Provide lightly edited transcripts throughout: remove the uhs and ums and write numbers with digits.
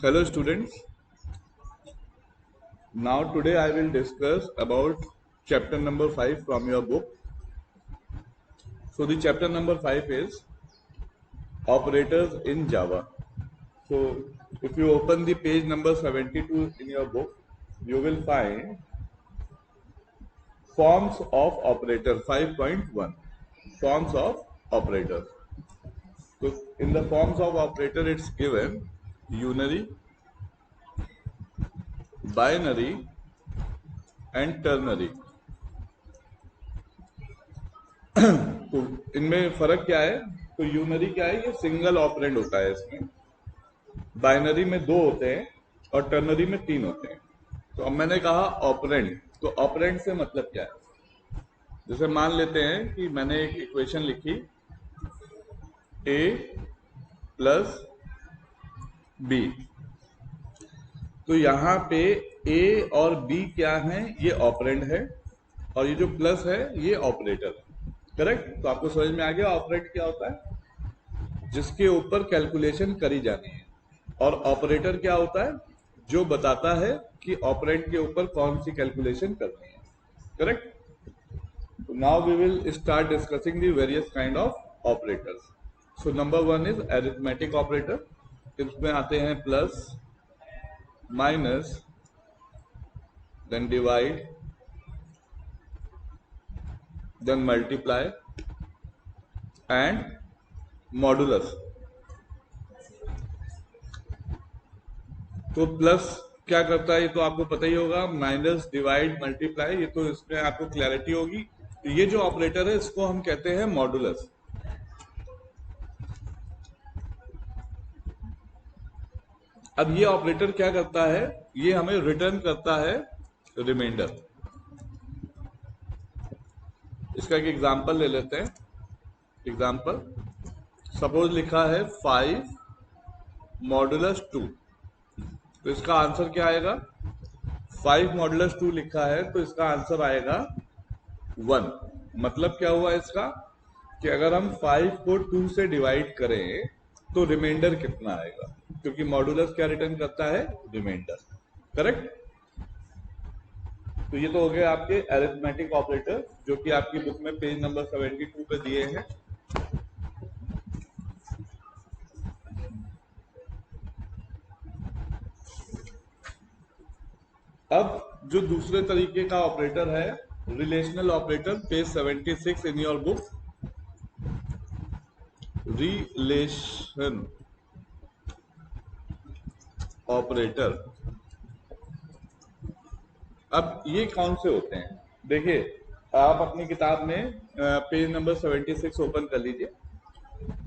Hello students, now today I will discuss about chapter number 5 from your book. So the chapter number 5 is operators in Java. So if you open the page number 72 in your book, you will find forms of operator 5.1, forms of operator. So in the forms of operator it's given unary, binary and ternary. तो इनमें फर्क क्या है? तो unary क्या है? ये single operand होता है। इसमें बाइनरी में 2 होते हैं और टर्नरी में 3 होते हैं। तो अब मैंने कहा ऑपरेंड, तो ऑपरेंड से मतलब क्या है? जैसे मान लेते हैं कि मैंने एक इक्वेशन लिखी a प्लस b, तो यहाँ पे a और b क्या है? ये ऑपरेंड है और ये जो प्लस है ये ऑपरेटर है। करेक्ट? तो आपको समझ में आ गया ऑपरेंड क्या होता है? जिसके ऊपर कैलकुलेशन करी जानी है। और ऑपरेटर क्या होता है? जो बताता है कि ऑपरेंड के ऊपर कौन सी कैलकुलेशन करनी है। करेक्ट? तो now we will start discussing the various kind of operators. So number 1 is arithmetic operator. इसमें आते हैं plus, minus, then divide, then multiply and modulus. तो प्लस क्या करता है ये तो आपको पता ही होगा, माइनस, डिवाइड, मल्टीप्लाई, ये तो इसमें आपको क्लैरिटी होगी। तो ये जो ऑपरेटर है इसको हम कहते हैं मॉडुलस। अब ये ऑपरेटर क्या करता है? ये हमें रिटर्न करता है रिमाइंडर। इसका एक एग्जांपल ले लेते हैं। एग्जांपल, सपोज लिखा है 5 मॉडुलस 2, तो इसका आंसर क्या आएगा? 5 मॉडुलस 2 लिखा है तो इसका आंसर आएगा 1। मतलब क्या हुआ इसका कि अगर हम 5 को 2 से डिवाइड करें तो रिमाइंडर कितना आएगा? क्योंकि मॉडुलस क्या रिटर्न करता है? रिमाइंडर। करेक्ट? तो ये तो हो गए आपके अरिथमेटिक ऑपरेटर, जो कि आपकी बुक में पेज नंबर 72 पे दिए हैं। अब जो दूसरे तरीके का ऑपरेटर है, relational operator, page 76 in your book. Relation operator. अब ये कौन से होते हैं? देखिए, आप अपनी किताब में पेज नंबर 76 ओपन कर लीजिए।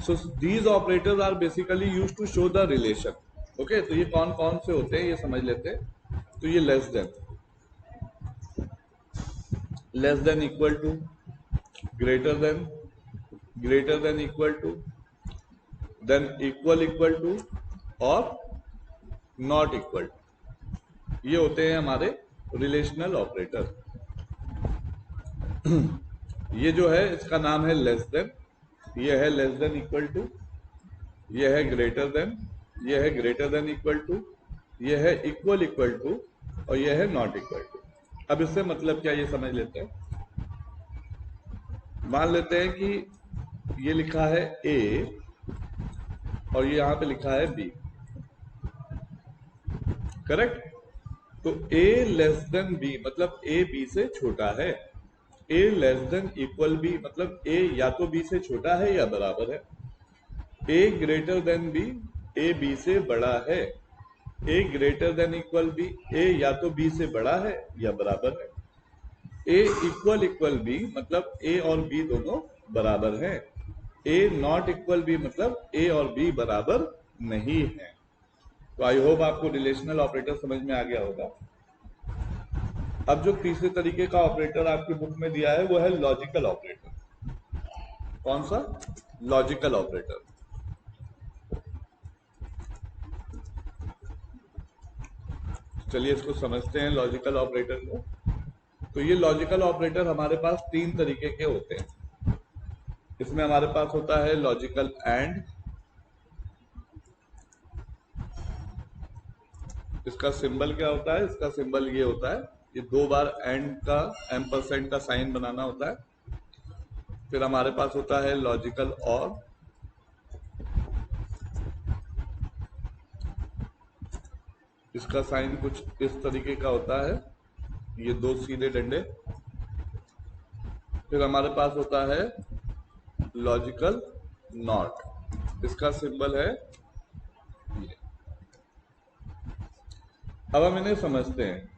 So these operators are basically used to show the relation. Okay, तो ये कौन कौन से होते हैं ये समझ लेते हैं। तो ये less than, equal to, greater than equal to, then equal to और नॉट इक्वल टू, ये होते हैं हमारे रिलेशनल ऑपरेटर। ये जो है इसका नाम है लेस देन, ये है लेस देन इक्वल टू, ये है ग्रेटर देन, ये है ग्रेटर देन इक्वल टू, ये है इक्वल टू और ये है नॉट इक्वल टू। अब इससे मतलब क्या ये समझ लेते हैं। मान लेते हैं कि ये लिखा है ए और ये यहां पे लिखा है बी। करेक्ट? तो ए लेस देन बी मतलब ए बी से छोटा है। ए लेस देन इक्वल बी मतलब ए या तो बी से छोटा है या बराबर है। A greater than B, A B से बड़ा है। A greater than equal B, A या तो बी से बड़ा है या बराबर है। ए इक्वल बी मतलब ए और बी दोनों बराबर हैं। ए नॉट इक्वल बी मतलब ए और बी बराबर नहीं है। तो आई होप आपको रिलेशनल ऑपरेटर समझ में आ गया होगा। अब जो तीसरे तरीके का ऑपरेटर आपकी बुक में दिया है वो है लॉजिकल ऑपरेटर। कौन सा? Logical operator. चलिए इसको समझते हैं लॉजिकल ऑपरेटर को। तो ये लॉजिकल ऑपरेटर हमारे पास 3 तरीके के होते हैं। इसमें हमारे पास होता है लॉजिकल एंड, इसका सिंबल क्या होता है? इसका सिंबल ये होता है, ये 2 बार एंड का एम्परसेंड का साइन बनाना होता है। फिर हमारे पास होता है लॉजिकल और। इसका साइन कुछ इस तरीके का होता है, ये 2 सीधे डंडे। फिर हमारे पास होता है लॉजिकल नॉट, इसका सिंबल है ये। अब हम इन्हें समझते हैं।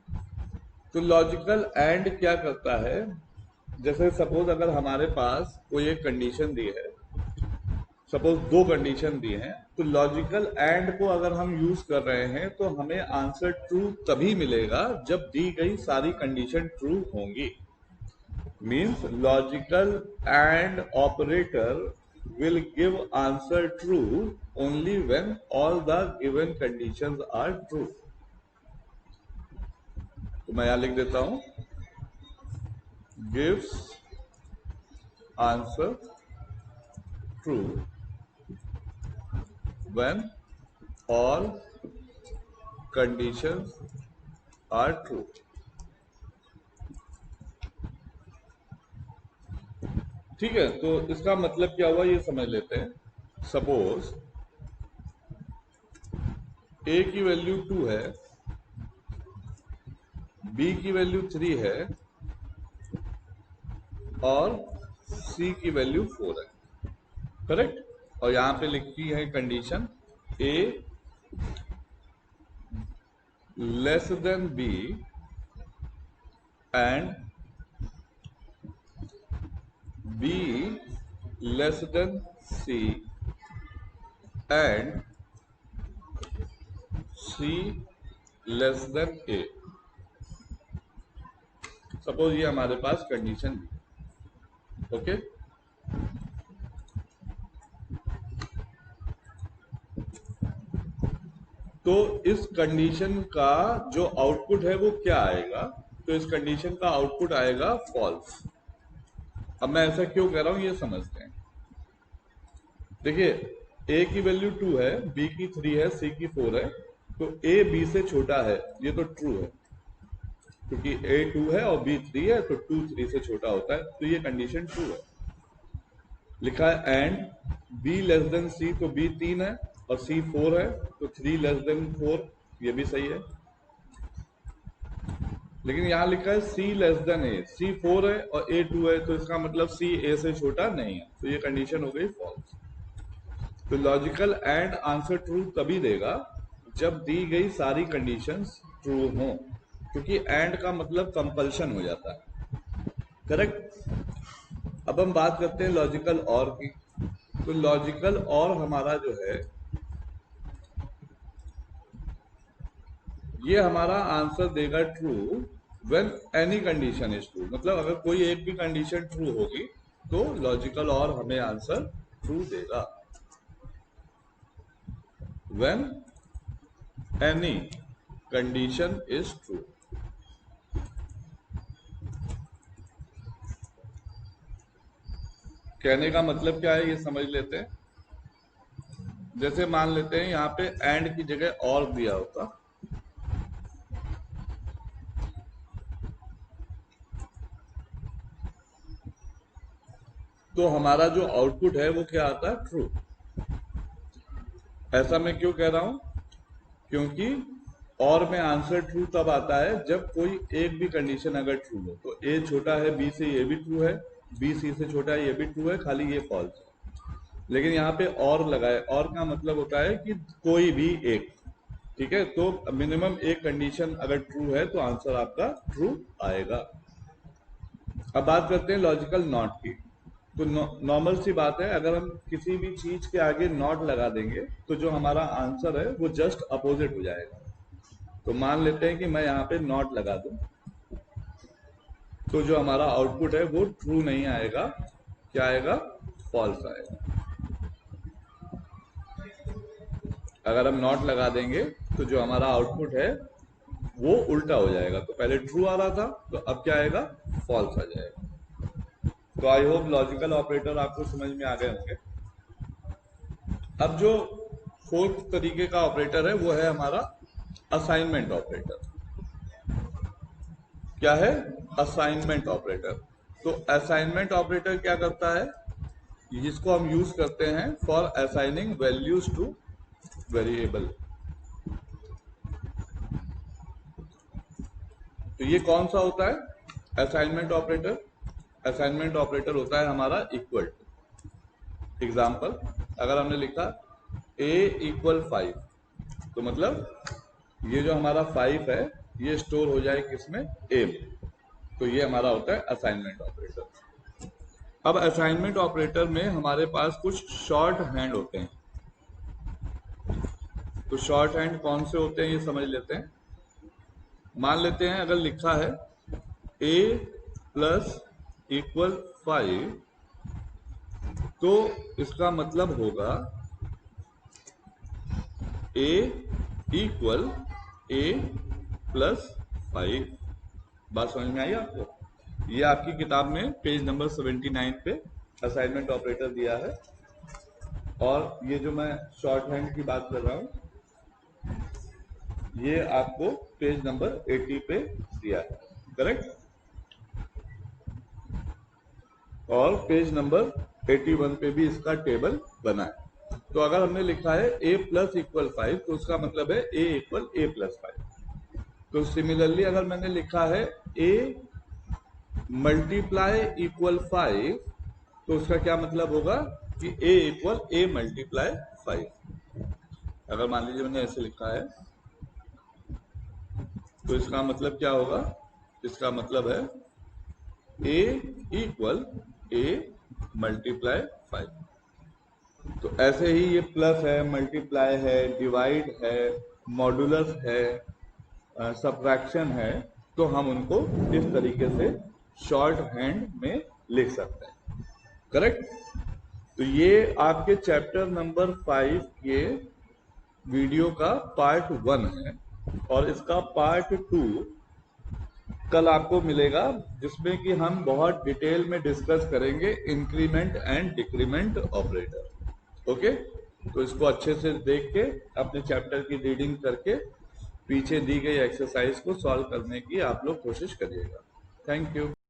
तो लॉजिकल एंड क्या करता है? जैसे सपोज अगर हमारे पास कोई एक कंडीशन दी है, सपोज 2 कंडीशन दी हैं, तो लॉजिकल एंड को अगर हम यूज कर रहे हैं तो हमें आंसर ट्रू तभी मिलेगा जब दी गई सारी कंडीशन ट्रू होंगी। Means logical and operator will give answer true only when all the given conditions are true। तो मैं यहां लिख देता हूं, gives answer true when all conditions are true। ठीक है, तो इसका मतलब क्या हुआ ये समझ लेते हैं। सपोज a की वैल्यू 2 है, b की वैल्यू 3 है और c की वैल्यू 4 है, करेक्ट। और यहां पे लिखी है condition a less than b and b less than c and c less than a। Suppose ये हमारे पास कंडीशन, ओके। तो इस कंडीशन का जो आउटपुट है वो क्या आएगा? तो इस कंडीशन का आउटपुट आएगा फॉल्स। अब मैं ऐसा क्यों कह रहा हूं ये समझते हैं। देखिए, a की वैल्यू 2 है, b की 3 है, c की 4 है, तो a b से छोटा है, ये तो ट्रू है क्योंकि a 2 है और b 3 है, तो 2 3 से छोटा होता है, तो ये कंडीशन ट्रू है। लिखा है and b less than c, तो b 3 है और c 4 है, तो 3 लेस देन 4, ये भी सही है। लेकिन यहां लिखा है c less than a, c 4 है और a 2 है, तो इसका मतलब c a से छोटा नहीं है, तो ये कंडीशन हो गई फॉल्स। तो लॉजिकल एंड आंसर ट्रू तभी देगा जब दी गई सारी कंडीशंस ट्रू हो, क्योंकि एंड का मतलब कंपल्शन हो जाता है, करेक्ट। अब हम बात करते हैं लॉजिकल और की। तो लॉजिकल और हमारा जो है, ये हमारा आंसर देगा true when any condition is true. मतलब अगर कोई एक भी कंडीशन ट्रू होगी तो लॉजिकल और हमें आंसर ट्रू देगा। When any condition is true. कहने का मतलब क्या है ये समझ लेते हैं। जैसे मान लेते हैं यहां पे एंड की जगह और दिया होता, तो हमारा जो आउटपुट है वो क्या आता है? ट्रू। ऐसा मैं क्यों कह रहा हूं? क्योंकि और में आंसर ट्रू तब आता है जब कोई एक भी कंडीशन अगर ट्रू हो। तो ए छोटा है बी से, ये भी ट्रू है, बी सी से छोटा है, ये भी ट्रू है, खाली ये फॉल्स है। लेकिन यहाँ पे और लगाए, और का मतलब होता है कि कोई भी एक, ठीक है। तो मिनिमम एक कंडीशन अगर ट्रू है तो आंसर आपका ट्रू आएगा। अब बात करते हैं लॉजिकल नॉट की। तो नॉर्मल सी बात है, अगर हम किसी भी चीज के आगे नॉट लगा देंगे तो जो हमारा आंसर है वो जस्ट अपोजिट हो जाएगा। तो मान लेते हैं कि मैं यहाँ पे नॉट लगा दूं, तो जो हमारा आउटपुट है वो ट्रू नहीं आएगा, क्या आएगा? फॉल्स आएगा। अगर हम नॉट लगा देंगे तो जो हमारा आउटपुट है वो उल्टा हो जाएगा। तो पहले ट्रू आ रहा था, तो अब क्या आएगा? फॉल्स आ जाएगा। तो आई होप लॉजिकल ऑपरेटर आपको समझ में आ गए होंगे। अब जो फोर्थ तरीके का ऑपरेटर है वो है हमारा असाइनमेंट ऑपरेटर। क्या है? Assignment operator. तो असाइनमेंट ऑपरेटर क्या करता है? जिसको हम यूज करते हैं for assigning values two variable. तो ये कौन सा होता है असाइनमेंट ऑपरेटर? असाइनमेंट ऑपरेटर होता है हमारा इक्वल टू। एग्जाम्पल, अगर हमने लिखा a इक्वल 5, तो मतलब ये जो हमारा 5 है ये स्टोर हो जाए किसमें? a में। तो ये हमारा होता है असाइनमेंट ऑपरेटर। अब असाइनमेंट ऑपरेटर में हमारे पास कुछ शॉर्ट हैंड होते हैं। तो शॉर्ट हैंड कौन से होते हैं ये समझ लेते हैं। मान लेते हैं अगर लिखा है a प्लस इक्वल 5, तो इसका मतलब होगा a इक्वल a प्लस 5। बात समझ में आई आपको? ये आपकी किताब में पेज नंबर 79 पे असाइनमेंट ऑपरेटर दिया है, और ये जो मैं शॉर्ट हैंड की बात कर रहा हूं ये आपको पेज नंबर 80 पे दिया है, करेक्ट? और पेज नंबर 81 पे भी इसका टेबल बना है। तो अगर हमने लिखा है a प्लस इक्वल 5, तो उसका मतलब है a इक्वल a प्लस 5। तो सिमिलरली अगर मैंने लिखा है a मल्टीप्लाई इक्वल 5, तो उसका क्या मतलब होगा कि a इक्वल a मल्टीप्लाई 5। अगर मान लीजिए मैंने ऐसे लिखा है तो इसका मतलब क्या होगा? इसका मतलब है a इक्वल a मल्टीप्लाई 5। तो ऐसे ही ये प्लस है, मल्टीप्लाई है, डिवाइड है, मॉडुलस है, सब्ट्रैक्शन है, तो हम उनको इस तरीके से शॉर्ट हैंड में लिख सकते हैं, करेक्ट? तो ये आपके चैप्टर नंबर 5 के वीडियो का पार्ट 1 है, और इसका पार्ट 2 कल आपको मिलेगा, जिसमें कि हम बहुत डिटेल में डिस्कस करेंगे increment and decrement operator. Okay, तो इसको अच्छे से देख के अपने चैप्टर की रीडिंग करके पीछे दी गई एक्सरसाइज को सॉल्व करने की आप लोग कोशिश करिएगा। Thank you.